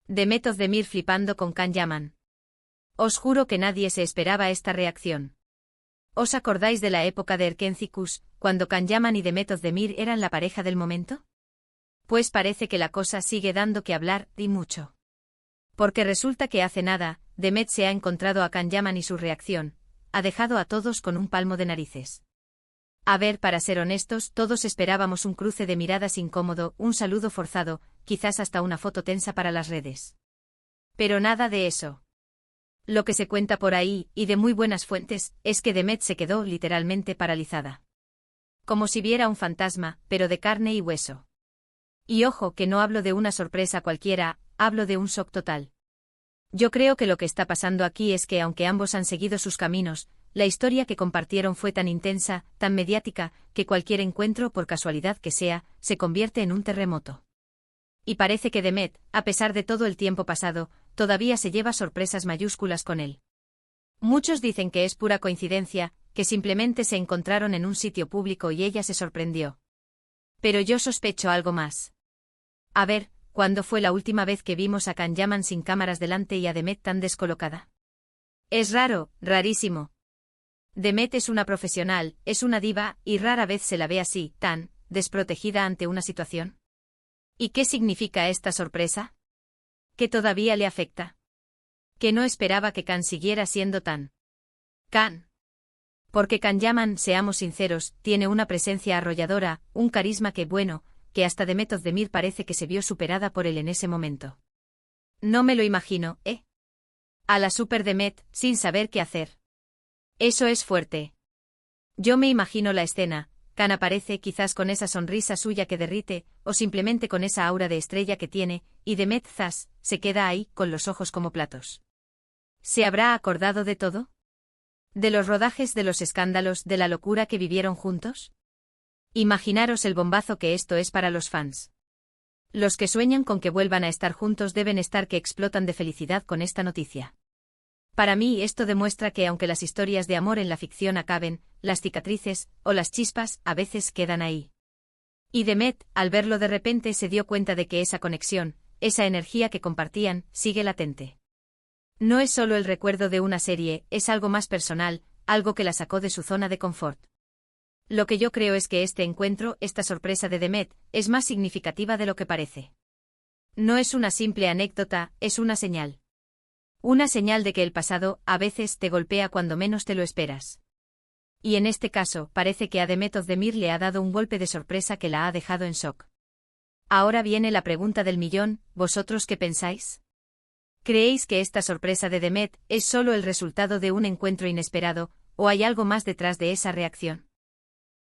Demet Özdemir flipando con Can Yaman. Os juro que nadie se esperaba esta reacción. ¿Os acordáis de la época de Erkencikus, cuando Can Yaman y Demet Özdemir eran la pareja del momento? Pues parece que la cosa sigue dando que hablar, y mucho. Porque resulta que hace nada, Demet se ha encontrado a Can Yaman y su reacción ha dejado a todos con un palmo de narices. A ver, para ser honestos, todos esperábamos un cruce de miradas incómodo, un saludo forzado, quizás hasta una foto tensa para las redes. Pero nada de eso. Lo que se cuenta por ahí, y de muy buenas fuentes, es que Demet se quedó literalmente paralizada. Como si viera un fantasma, pero de carne y hueso. Y ojo que no hablo de una sorpresa cualquiera, hablo de un shock total. Yo creo que lo que está pasando aquí es que aunque ambos han seguido sus caminos, la historia que compartieron fue tan intensa, tan mediática, que cualquier encuentro, por casualidad que sea, se convierte en un terremoto. Y parece que Demet, a pesar de todo el tiempo pasado, todavía se lleva sorpresas mayúsculas con él. Muchos dicen que es pura coincidencia, que simplemente se encontraron en un sitio público y ella se sorprendió. Pero yo sospecho algo más. A ver, ¿cuándo fue la última vez que vimos a Can Yaman sin cámaras delante y a Demet tan descolocada? Es raro, rarísimo. Demet es una profesional, es una diva, y rara vez se la ve así, tan desprotegida ante una situación. ¿Y qué significa esta sorpresa? Que todavía le afecta. Que no esperaba que Can siguiera siendo tan Can. Porque Can Yaman, seamos sinceros, tiene una presencia arrolladora, un carisma que hasta Demet Özdemir parece que se vio superada por él en ese momento. No me lo imagino, ¿eh? A la super Demet, sin saber qué hacer. Eso es fuerte. Yo me imagino la escena. Can aparece quizás con esa sonrisa suya que derrite, o simplemente con esa aura de estrella que tiene, y Demet zas, se queda ahí, con los ojos como platos. ¿Se habrá acordado de todo? ¿De los rodajes, de los escándalos, de la locura que vivieron juntos? Imaginaros el bombazo que esto es para los fans. Los que sueñan con que vuelvan a estar juntos deben estar que explotan de felicidad con esta noticia. Para mí esto demuestra que aunque las historias de amor en la ficción acaben, las cicatrices, o las chispas, a veces quedan ahí. Y Demet, al verlo de repente se dio cuenta de que esa conexión, esa energía que compartían, sigue latente. No es solo el recuerdo de una serie, es algo más personal, algo que la sacó de su zona de confort. Lo que yo creo es que este encuentro, esta sorpresa de Demet, es más significativa de lo que parece. No es una simple anécdota, es una señal. Una señal de que el pasado, a veces, te golpea cuando menos te lo esperas. Y en este caso, parece que a Demet Özdemir le ha dado un golpe de sorpresa que la ha dejado en shock. Ahora viene la pregunta del millón, ¿vosotros qué pensáis? ¿Creéis que esta sorpresa de Demet es solo el resultado de un encuentro inesperado, o hay algo más detrás de esa reacción?